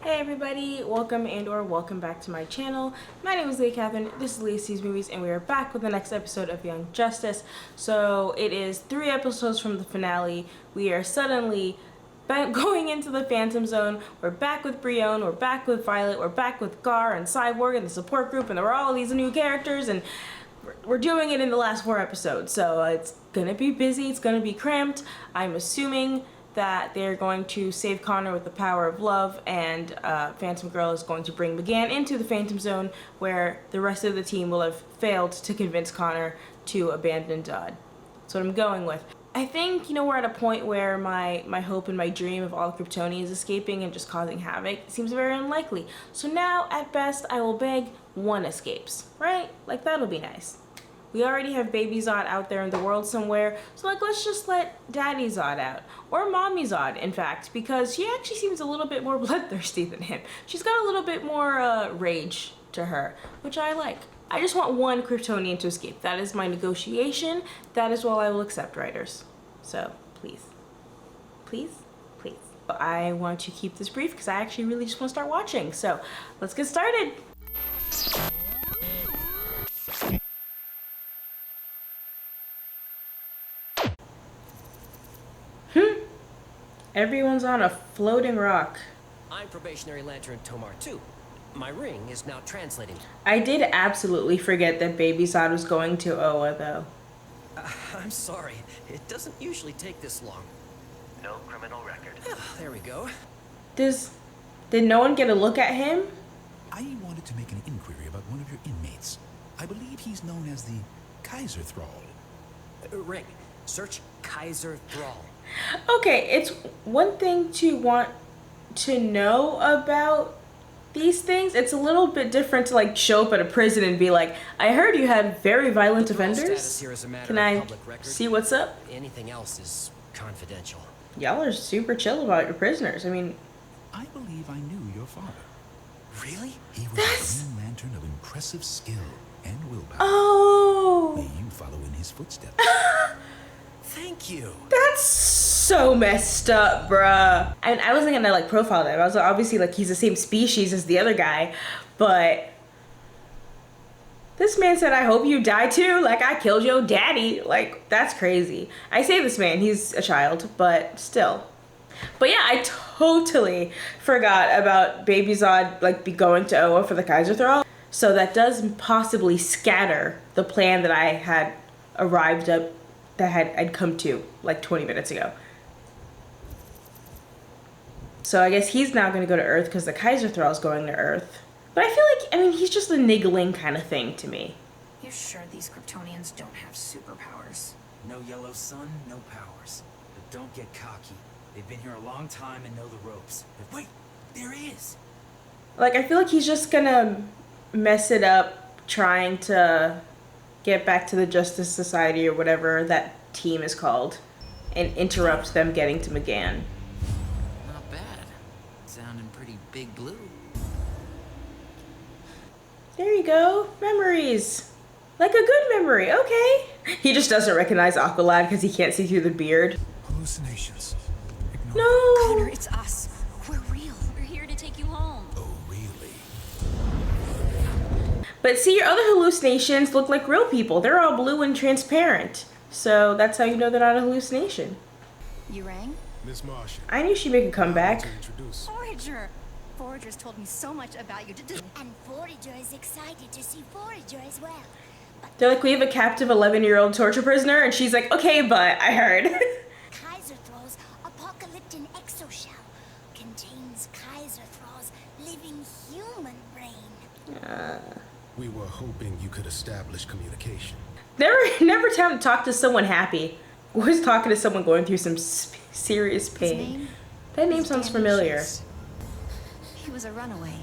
Hey everybody, welcome welcome back to my channel. My name is Leah Catherine, this is Leah Sees Movies, and we are back with the next episode of Young Justice. So it is 3 episodes from the finale. We are suddenly going into the Phantom Zone. We're back with Brion, we're back with Violet, we're back with Gar and Cyborg and the support group, and there were all these new characters, and we're doing it in the last 4 episodes. So it's gonna be busy, it's gonna be cramped. I'm assuming that they're going to save Connor with the power of love, and Phantom Girl is going to bring McGann into the Phantom Zone, where the rest of the team will have failed to convince Connor to abandon Zod. That's what I'm going with. I think, we're at a point where my hope and my dream of all Kryptonians escaping and just causing havoc seems very unlikely. So now, at best, I will beg 1 escapes, right? Like, that'll be nice. We already have Baby Zod out there in the world somewhere, so let's just let Daddy Zod out. Or Mommy Zod, in fact, because she actually seems a little bit more bloodthirsty than him. She's got a little bit more rage to her, which I like. I just want 1 Kryptonian to escape. That is my negotiation. That is all I will accept, writers. So, please. Please? Please. But I want to keep this brief because I actually really just want to start watching. So, let's get started. Everyone's on a floating rock. I'm probationary Lantern Tomar 2. My ring is now translating. I did absolutely forget that Baby Zod was going to Oa, though. I'm sorry. It doesn't usually take this long. No criminal record. There we go. Did no one get a look at him? I wanted to make an inquiry about one of your inmates. I believe he's known as the Kaiser Thrall. Ring. Search Kaiser Thrall. Okay, it's one thing to want to know about these things. It's a little bit different to show up at a prison and be like, I heard you had very violent offenders. Can I see what's up? Anything else is confidential. Y'all are super chill about your prisoners. I mean, I believe I knew your father. Really? He was a Green Lantern of impressive skill and willpower. Oh. May you follow in his footsteps. Thank you. That's so messed up, bruh. And I wasn't gonna profile that. I was obviously he's the same species as the other guy, but this man said, I hope you die too. I killed your daddy. That's crazy. I say this man, he's a child, but still. But yeah, I totally forgot about Baby Zod be going to Oa for the Kaiser Thrall. So that does possibly scatter the plan that I had arrived at, I'd come to 20 minutes ago. So I guess he's now going to go to Earth because the Kaiser Thrall is going to Earth. But I feel he's just a niggling kind of thing to me. You're sure these Kryptonians don't have superpowers? No yellow sun, no powers. But don't get cocky. They've been here a long time and know the ropes. But wait, there is. I feel he's just gonna mess it up trying to get back to the Justice Society or whatever that team is called and interrupt them getting to McGann. Not bad. Sounding pretty big blue. There you go. Memories. A good memory. Okay. He just doesn't recognize Aqualad because he can't see through the beard. Hallucinations. Ignore No. Connor, it's us. We're real. We're here to take you home. Oh, really? But see, your other hallucinations look like real people. They're all blue and transparent. So that's how you know they're not a hallucination. You rang? Miss Martian. I knew she'd make a comeback. To introduce. Forager! Forager's told me so much about you. And Forager is excited to see Forager as well. They're we have a captive 11-year-old torture prisoner, and she's like, okay, but I heard. Kaiser Thrall's apocalyptic exoshell contains Kaiser Thrall's living human brain. We were hoping you could establish communication. Never time to talk to someone happy. Always talking to someone going through some serious pain. That name sounds familiar. He was a runaway,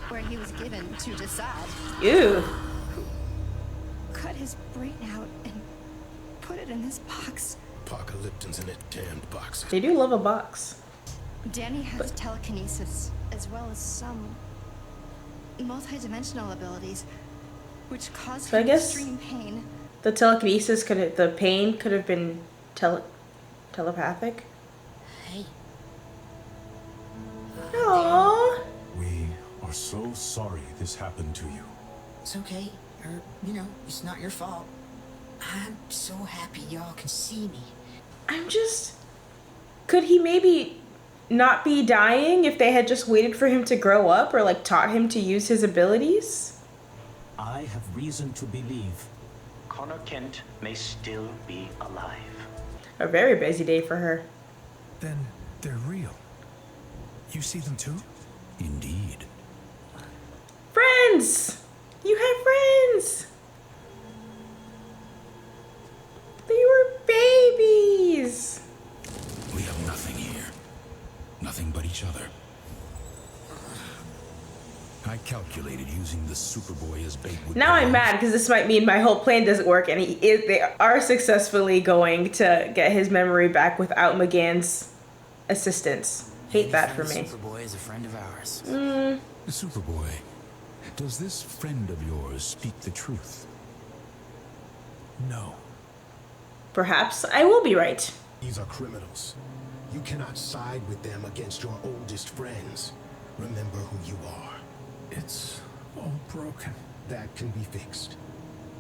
where he was given to Zod. Ew. Cut his brain out and put it in this box. Apocalyptans in a damned box. They do love a box. Danny has telekinesis, as well as some multi-dimensional abilities, which cause So I him guess extreme pain. the telekinesis the pain could have been telepathic. Hey. Aww. sorry this happened to you. It's okay. It's not your fault. I'm so happy y'all can see me. Could he maybe not be dying if they had just waited for him to grow up or like taught him to use his abilities? I have reason to believe Connor Kent may still be alive. A very busy day for her. Then they're real. You see them too? Indeed. Friends! You have friends! They were babies! We have nothing here. Nothing but each other. I calculated using the Superboy as bait would... Now I'm mad because this might mean my whole plan doesn't work and they are successfully going to get his memory back without McGann's assistance. Hate that for me. Superboy is a friend of ours. Superboy, does this friend of yours speak the truth? No. Perhaps I will be right. These are criminals. You cannot side with them against your oldest friends. Remember who you are. It's all broken. That can be fixed.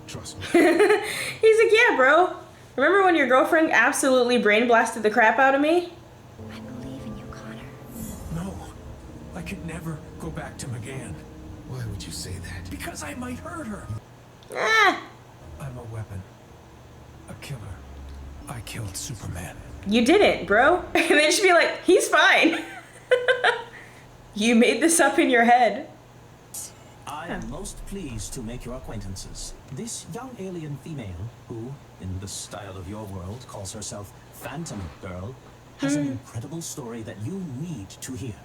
Trust me. He's like, yeah, bro. Remember when your girlfriend absolutely brain blasted the crap out of me? I believe in you, Connor. No, I could never go back to McGann. Why would you say that? Because I might hurt her. Ah, I'm a weapon. A killer. I killed Superman. you didn't, bro. And then she'd be like, he's fine. You made this up in your head. I am most pleased to make your acquaintances. This young alien female, who, in the style of your world, calls herself Phantom Girl, has an incredible story that you need to hear.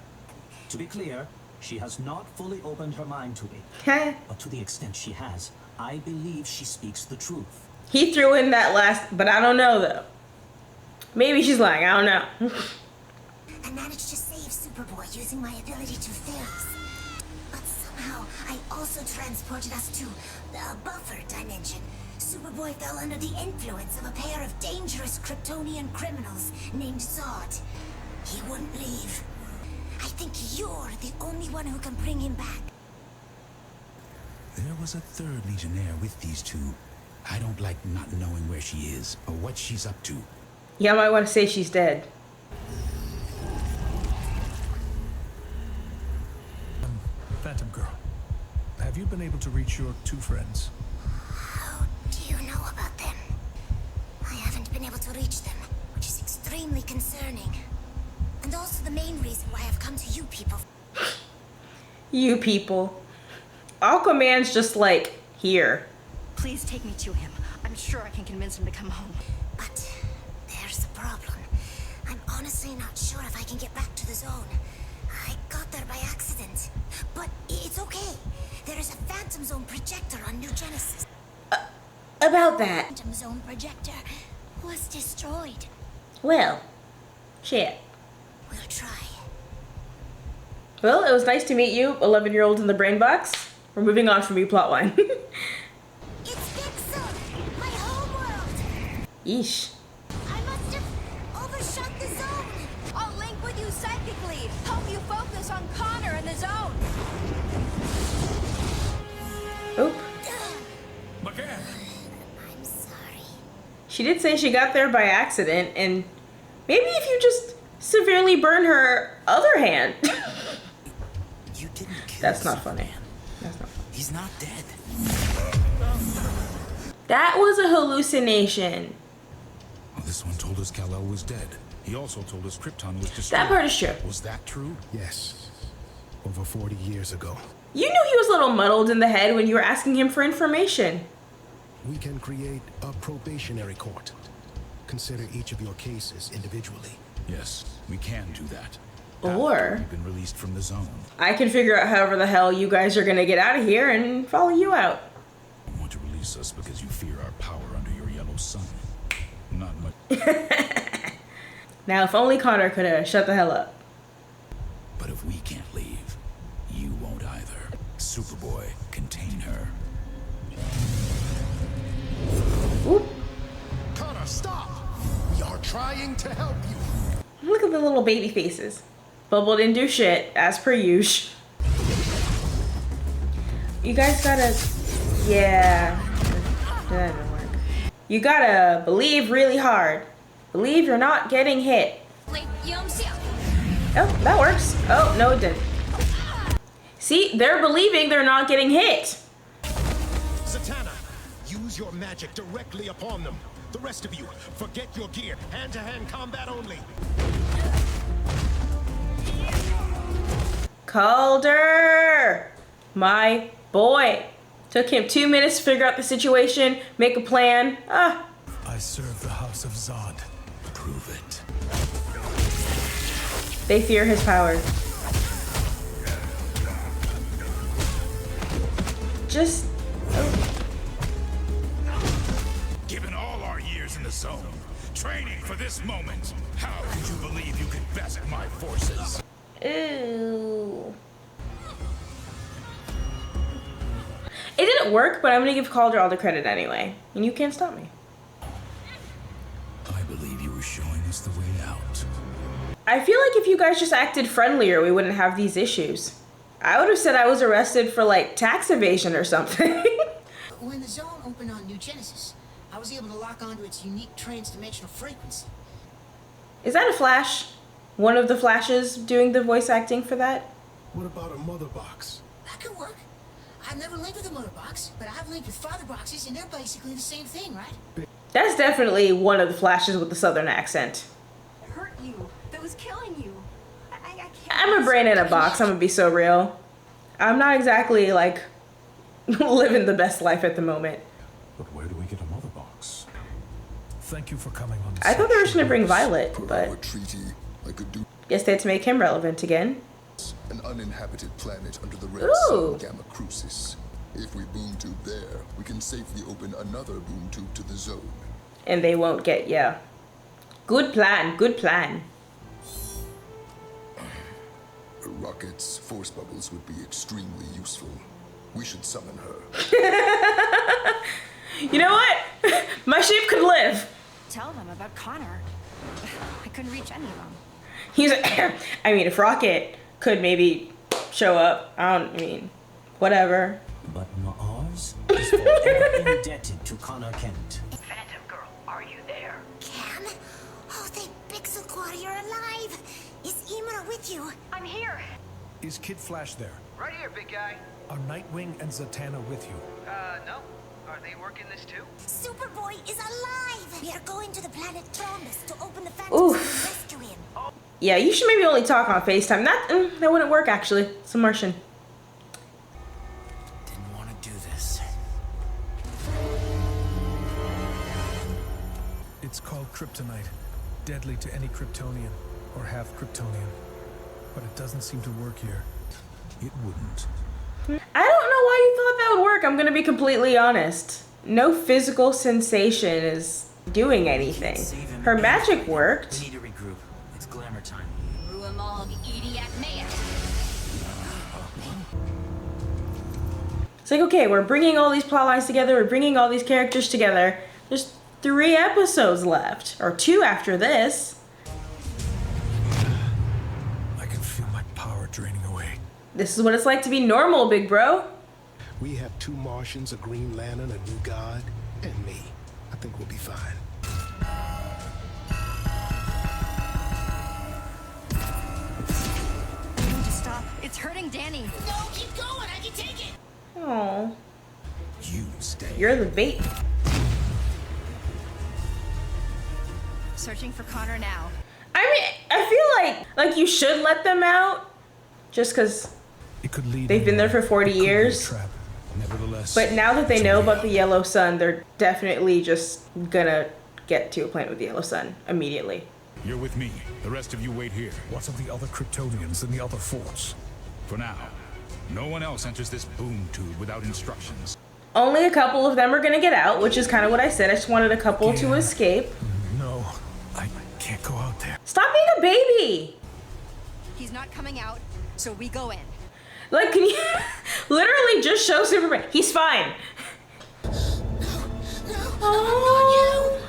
To be clear, she has not fully opened her mind to me. But to the extent she has, I believe she speaks the truth. He threw in that last, but I don't know though. Maybe she's lying, I don't know. I managed to save Superboy using my ability to phase. But somehow, I also transported us to the buffer dimension. Superboy fell under the influence of a pair of dangerous Kryptonian criminals named Zod. He wouldn't leave. I think you're the only one who can bring him back. There was a third Legionnaire with these two. I don't like not knowing where she is or what she's up to. Yeah, I might want to say she's dead. Phantom Girl, have you been able to reach your two friends? How do you know about them? I haven't been able to reach them, which is extremely concerning. And also the main reason why I've come to you people. You people. Aquaman's just like, here. Please take me to him. I'm sure I can convince him to come home. But there's a problem. I'm honestly not sure if I can get back to the zone. I got there by accident. But it's okay. There is a Phantom Zone projector on New Genesis. About that. Phantom Zone projector was destroyed. Well, shit. We'll try. Well, it was nice to meet you, 11-year-old in the brain box. We're moving on from you, plotline. It's Pixel, my homeworld. Yeesh. I must have overshot the zone. I'll link with you psychically. Help you focus on Connor and the zone. Oop. McGann! I'm sorry. She did say she got there by accident, and maybe if you just severely burn her other hand. You didn't kill That's not funny. Superman. That's not funny. He's not dead. That was a hallucination. Well, this one told us Kal-El was dead. He also told us Krypton was destroyed. That part is true. Was that true? Yes. Over 40 years ago. You knew he was a little muddled in the head when you were asking him for information. We can create a probationary court. Consider each of your cases individually. Yes, we can do that. Or After you've been released from the zone. I can figure out however the hell you guys are gonna get out of here and follow you out. You want to release us because you fear our power under your yellow sun. Not much. Now, if only Connor could have shut the hell up. But if we can't leave, you won't either. Superboy, contain her. Oop. Connor, stop! We are trying to help you. Look at the little baby faces. Bubble didn't do shit, as per usual. You guys gotta, yeah, that didn't work. You gotta believe really hard. Believe you're not getting hit. Oh, that works. Oh, no it didn't. See, they're believing they're not getting hit. Zatanna, use your magic directly upon them. The rest of you, forget your gear. Hand-to-hand combat only. Calder! My boy. Took him 2 minutes to figure out the situation, make a plan. Ah. I serve the House of Zod. Prove it. They fear his power. Just... oh. Given all our years in the zone, training for this moment, how could you believe you could best my forces? Ew. It didn't work, but I'm gonna give Calder all the credit anyway. And you can't stop me. I believe you were showing us the way out. I feel like if you guys just acted friendlier, we wouldn't have these issues. I would have said I was arrested for like tax evasion or something. When the zone opened on New Genesis, I was able to lock onto its unique trans-dimensional frequency. Is that a Flash? One of the Flashes doing the voice acting for that? What about a mother box? That could work. I've never linked with a mother box, but I've linked with father boxes, and they're basically the same thing, right? That's definitely one of the Flashes with the southern accent. Hurt you. That was killing you. I can't. I'm a brain in a box, I'm gonna be so real. I'm not exactly like living the best life at the moment. But where do we get a mother box? Thank you for coming on. I thought they were just gonna bring Violet, Per but our treaty, I could do guess they had to make him relevant again. an uninhabited planet under the red Ooh. sun Gamma Crucis. If we boom tube there, we can safely open another boom tube to the zone. And they won't get, yeah. Good plan, good plan. Rocket's force bubbles would be extremely useful. We should summon her. You know what? My sheep could live. Tell them about Connor. I couldn't reach any of them. He's I mean, if Rocket could maybe show up, I mean, whatever. But Mars is forever indebted to Connor Kent. Phantom Girl, are you there? Cam? Oh, thank Pixel Quad, you're alive. Is Imra with you? I'm here. Is Kid Flash there? Right here, big guy. Are Nightwing and Zatanna with you? No. Are they working this too? Superboy is alive. We are going to the planet Thrombus to open the Phantom Zone and rescue him. Yeah, you should maybe only talk on FaceTime. That wouldn't work, actually. It's a Martian. Didn't want to do this. It's called kryptonite. Deadly to any Kryptonian, or half Kryptonian. But it doesn't seem to work here. It wouldn't. I don't know why you thought that would work. I'm gonna be completely honest. No physical sensation is doing anything. Her magic worked. We need to regroup. It's glamour time. It's like, okay, we're bringing all these plot lines together. We're bringing all these characters together. There's 3 episodes left, or 2 after this. I can feel my power draining away. This is what it's like to be normal, big bro. We have 2 Martians, a Green Lantern, a new god, and me. I think we'll be fine. I need to stop. It's hurting Danny. No, keep going. I can take it. Oh, You stay. you're the bait. Searching for Connor now. I mean, I feel like you should let them out, just because It could lead they've been there for 40 It could be a years. trap. Nevertheless. But now that they it's a know way about out. the yellow sun, they're definitely just gonna get to a planet with the yellow sun immediately. You're with me. The rest of you wait here. What of the other Kryptonians in the other forts? For now, no one else enters this boom tube without instructions. Only a couple of them are gonna get out, which is kind of what I said. I just wanted a couple to Yeah. escape. No, I can't go out there. Stop being a baby! He's not coming out, so we go in. Like, can you literally just show Superman? He's fine. Oh.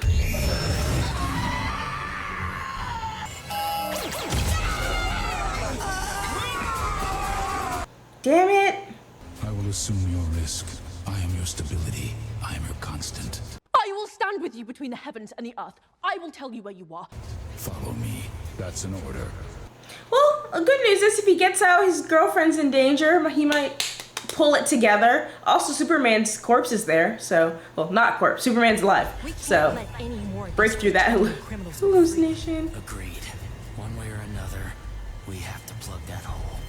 Damn it. I will will assume your risk. I am your stability. I am your constant. I will stand with you between the heavens and the earth. I will tell you where you are. Follow me. That's an order. Well, the good news is if he gets out, his girlfriend's in danger. He might pull it together. Also, Superman's corpse is there, so, well, not corpse. Superman's alive, so break through that hallucination. Agreed. One way or another, we have to plug that hole.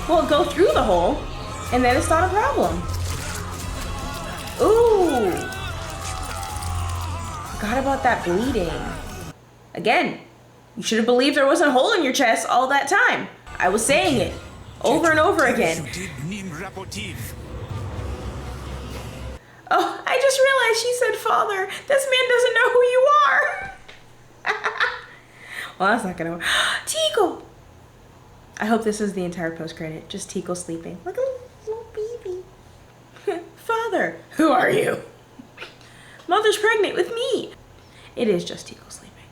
Well, go through the hole, and then it's not a problem. Ooh. Forgot about that bleeding. Again, you should have believed there wasn't a hole in your chest all that time. I was saying it over and over again. Oh, I just realized she said father. This man doesn't know who you are. Well, that's not gonna work. Tico! I hope this is the entire post-credit. Just Tico sleeping. Look at little baby. Father, who are you? Mother's pregnant with me. It is just Tico sleeping.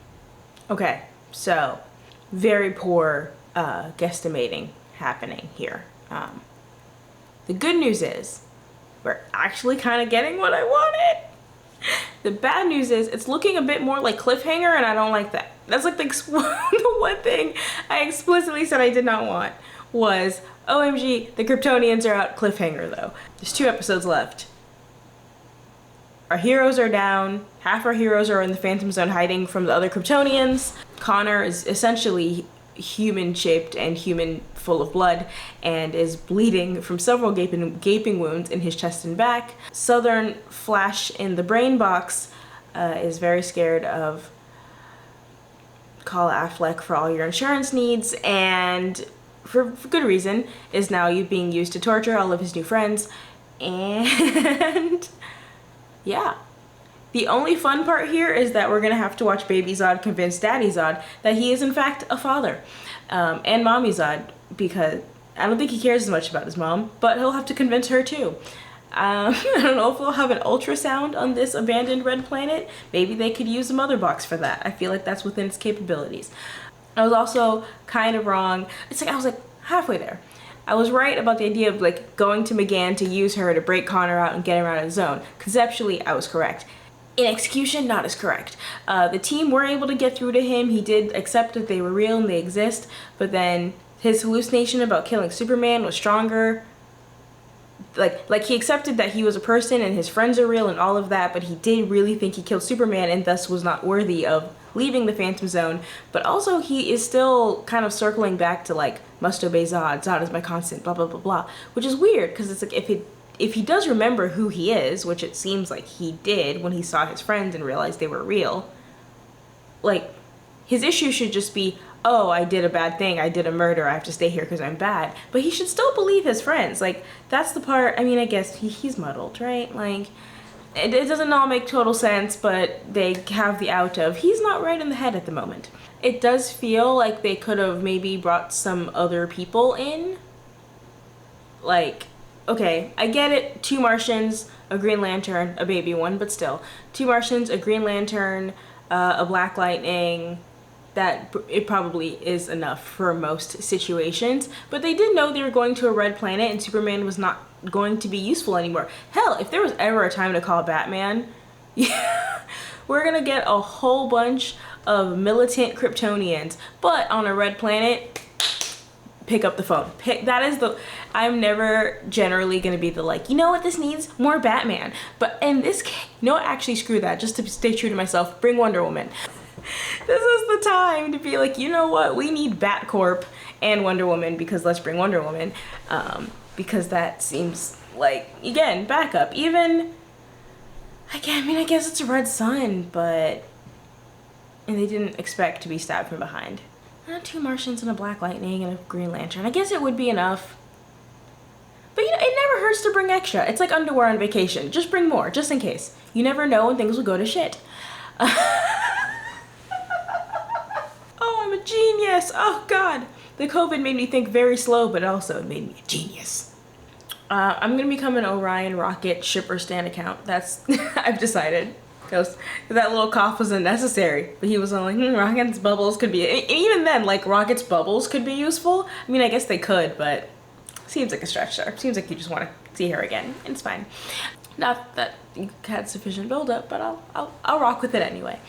Okay, so very poor guesstimating happening here. The good news is we're actually kind of getting what I wanted. The bad news is it's looking a bit more like cliffhanger, and I don't like that. That's like the one thing I explicitly said I did not want was, OMG, the Kryptonians are out. Cliffhanger though. There's 2 episodes left. Our heroes are down. Half our heroes are in the Phantom Zone hiding from the other Kryptonians. Connor is essentially human-shaped and human full of blood and is bleeding from several gaping wounds in his chest and back. Southern Flash in the brain box is very scared of Call Affleck for all your insurance needs, and for good reason, is now being used to torture all of his new friends. And yeah. The only fun part here is that we're gonna have to watch Baby Zod convince Daddy Zod that he is in fact a father, and Mommy Zod, because I don't think he cares as much about his mom, but he'll have to convince her too. I don't know if we'll have an ultrasound on this abandoned red planet. Maybe they could use a mother box for that. I feel like that's within its capabilities. I was also kind of wrong. It's like I was like halfway there. I was right about the idea of like going to McGann to use her to break Connor out and get him out of the zone. Conceptually, I was correct. In execution, not as correct. The team were able to get through to him. He did accept that they were real and they exist, but then his hallucination about killing Superman was stronger. Like he accepted that he was a person and his friends are real and all of that, but he did really think he killed Superman and thus was not worthy of leaving the Phantom Zone. But also he is still kind of circling back to like, must obey Zod, Zod is my constant, blah, blah, blah, blah, which is weird because it's like if he does remember who he is, which it seems like he did when he saw his friends and realized they were real, like his issue should just be, oh, I did a bad thing, I did a murder, I have to stay here because I'm bad. But he should still believe his friends. Like, that's the part, I mean, I guess he's muddled, right? Like, it doesn't all make total sense, but they have the out of, he's not right in the head at the moment. It does feel like they could have maybe brought some other people in. Like, okay, I get it, 2 Martians, a Green Lantern, a baby one, but still. 2 Martians, a Green Lantern, a Black Lightning. That it probably is enough for most situations, but they did know they were going to a red planet and Superman was not going to be useful anymore. Hell, if there was ever a time to call Batman, yeah, we're gonna get a whole bunch of militant Kryptonians, but on a red planet, pick up the phone. I'm never generally gonna be the like, you know what this needs? More Batman. But in this case, no, actually screw that, just to stay true to myself, bring Wonder Woman. This is the time to be like, you know what, we need Batcorp and Wonder Woman because let's bring Wonder Woman, because that seems like, again, backup. Even, again, I mean, I guess it's a red sun, but, and they didn't expect to be stabbed from behind. 2 Martians and a Black Lightning and a Green Lantern. I guess it would be enough. But you know, it never hurts to bring extra. It's like underwear on vacation. Just bring more, just in case. You never know when things will go to shit. Oh, I'm a genius. Oh, God. The COVID made me think very slow, but also it made me a genius. I'm going to become an Orion Rocket shipper stan account. That's, I've decided. Because that little cough was unnecessary. But he was all like, Rocket's bubbles could be, and even then, like, Rocket's bubbles could be useful. I mean, I guess they could, but Seems like a stretch there. Seems like you just want to see her again, and it's fine. Not that you had sufficient build-up, but I'll rock with it anyway.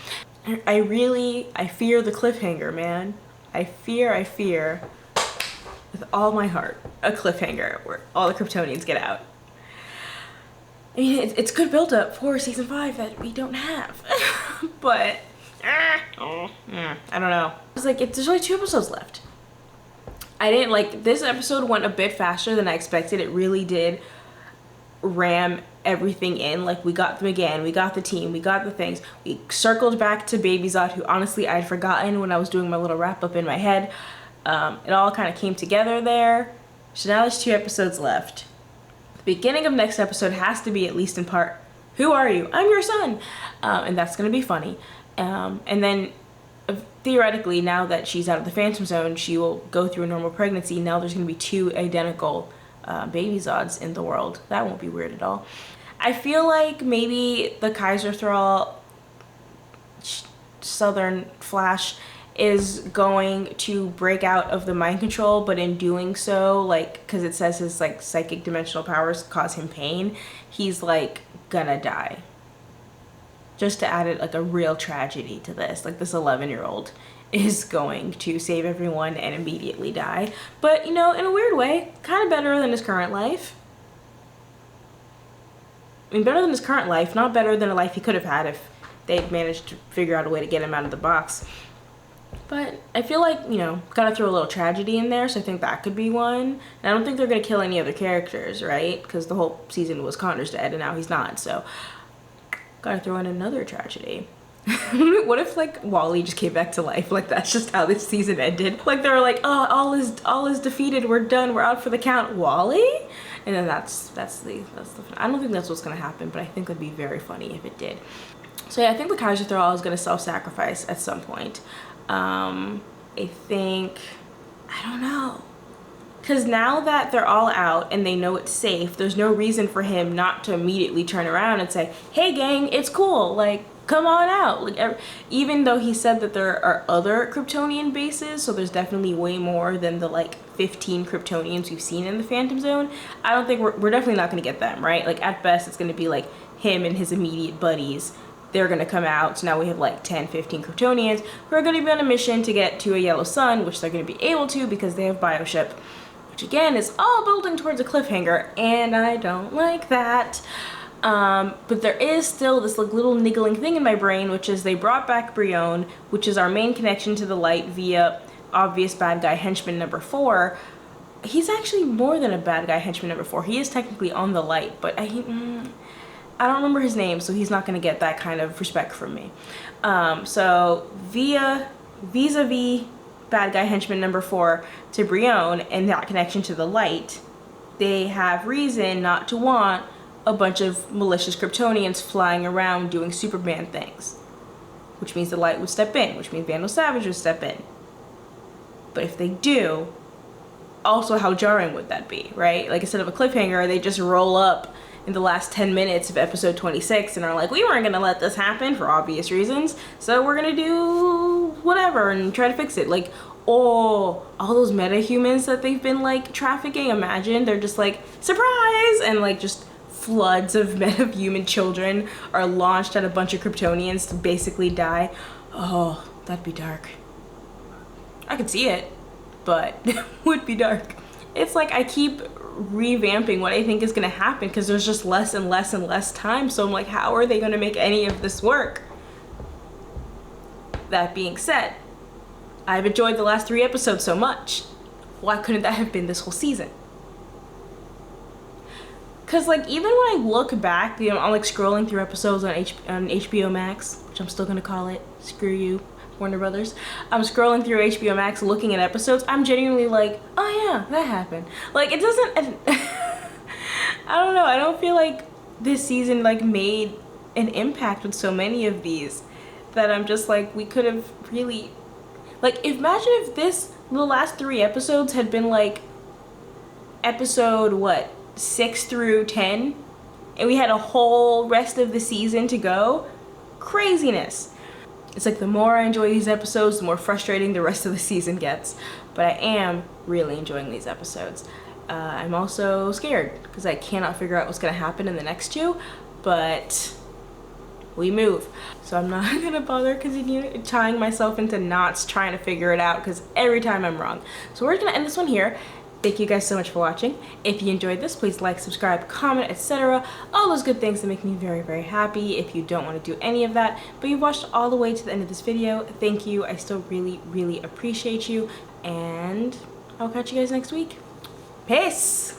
I fear the cliffhanger, man. I fear with all my heart a cliffhanger where all the Kryptonians get out. I mean, it's good build-up for season 5 that we don't have, but I don't know. It's like there's only 2 episodes left. I didn't like this episode went a bit faster than I expected. It really did ram everything in. Like, we got them again, we got the team, we got the things, we circled back to Baby Zod, who honestly I'd forgotten when I was doing my little wrap up in my head. It all kind of came together there. So now there's 2 episodes left. The beginning of next episode has to be, at least in part, who are you? I'm your son. And that's gonna be funny. And then theoretically, now that she's out of the Phantom Zone, she will go through a normal pregnancy. Now there's gonna be 2 identical Baby Zods in the world. That won't be weird at all. I feel like maybe the Kaiser Thrall Southern Flash is going to break out of the mind control, but in doing so, like, because it says his like psychic dimensional powers cause him pain, he's like gonna die. Just to add it like a real tragedy to this, like this 11-year-old is going to save everyone and immediately die. But, you know, in a weird way, kind of better than his current life. I mean, better than his current life, not better than a life he could have had if they'd managed to figure out a way to get him out of the box. But I feel like, you know, gotta throw a little tragedy in there, so I think that could be one. And I don't think they're gonna kill any other characters, right? Because the whole season was Connor's dead and now he's not, so gotta throw in another tragedy. What if like Wally just came back to life? Like that's just how this season ended. Like they were like, oh, all is defeated. We're done. We're out for the count. Wally, and then that's the. I don't think that's what's gonna happen, but I think it'd be very funny if it did. So yeah, I think the Kaiser Thrall is gonna self-sacrifice at some point. I think, I don't know. Because now that they're all out and they know it's safe, there's no reason for him not to immediately turn around and say, hey gang, it's cool, like, come on out. Like, even though he said that there are other Kryptonian bases, so there's definitely way more than the like 15 Kryptonians we've seen in the Phantom Zone, I don't think we're definitely not going to get them, right? Like at best it's going to be like him and his immediate buddies. They're going to come out, so now we have like 10-15 Kryptonians who are going to be on a mission to get to a yellow sun, which they're going to be able to because they have Bioship, which again is all building towards a cliffhanger, and I don't like that. But there is still this like little niggling thing in my brain, which is they brought back Brion, which is our main connection to the light via obvious bad guy henchman number 4. He's actually more than a bad guy henchman number 4. He is technically on the light, but I don't remember his name, so he's not going to get that kind of respect from me. So vis-a-vis bad guy henchman number 4 to Brion and that connection to the light, they have reason not to want a bunch of malicious Kryptonians flying around doing Superman things, which means the light would step in, which means Vandal Savage would step in. But if they do, also how jarring would that be, right? Like instead of a cliffhanger, they just roll up in the last 10 minutes of episode 26 and are like, we weren't gonna let this happen for obvious reasons, so we're gonna do whatever and try to fix it. Like, oh, all those metahumans that they've been like trafficking, imagine they're just like, surprise, and like just floods of metahuman children are launched at a bunch of Kryptonians to basically die. Oh, that'd be dark. I could see it, but it would be dark. It's like I keep revamping what I think is gonna happen because there's just less and less and less time, so I'm like, how are they gonna make any of this work? That being said, I've enjoyed the last 3 episodes so much. Why couldn't that have been this whole season? Because like even when I look back, you know, I'm like scrolling through episodes on HBO Max, which I'm still gonna call it, screw you Warner Brothers. I'm scrolling through HBO Max looking at episodes, I'm genuinely like, oh yeah, that happened. Like it doesn't, I don't know, I don't feel like this season like made an impact with so many of these that I'm just like, we could have really, like imagine if the last 3 episodes had been like episode what, 6 through 10, and we had a whole rest of the season to go. Craziness. It's like the more I enjoy these episodes, the more frustrating the rest of the season gets. But I am really enjoying these episodes. I'm also scared because I cannot figure out what's gonna happen in the next two, but we move. So I'm not gonna bother continue tying myself into knots trying to figure it out because every time I'm wrong. So we're gonna end this one here. Thank you guys so much for watching. If you enjoyed this, please like, subscribe, comment, etc. All those good things that make me very, very happy. If you don't want to do any of that, but you've watched all the way to the end of this video, thank you. I still really, really appreciate you. And I'll catch you guys next week. Peace!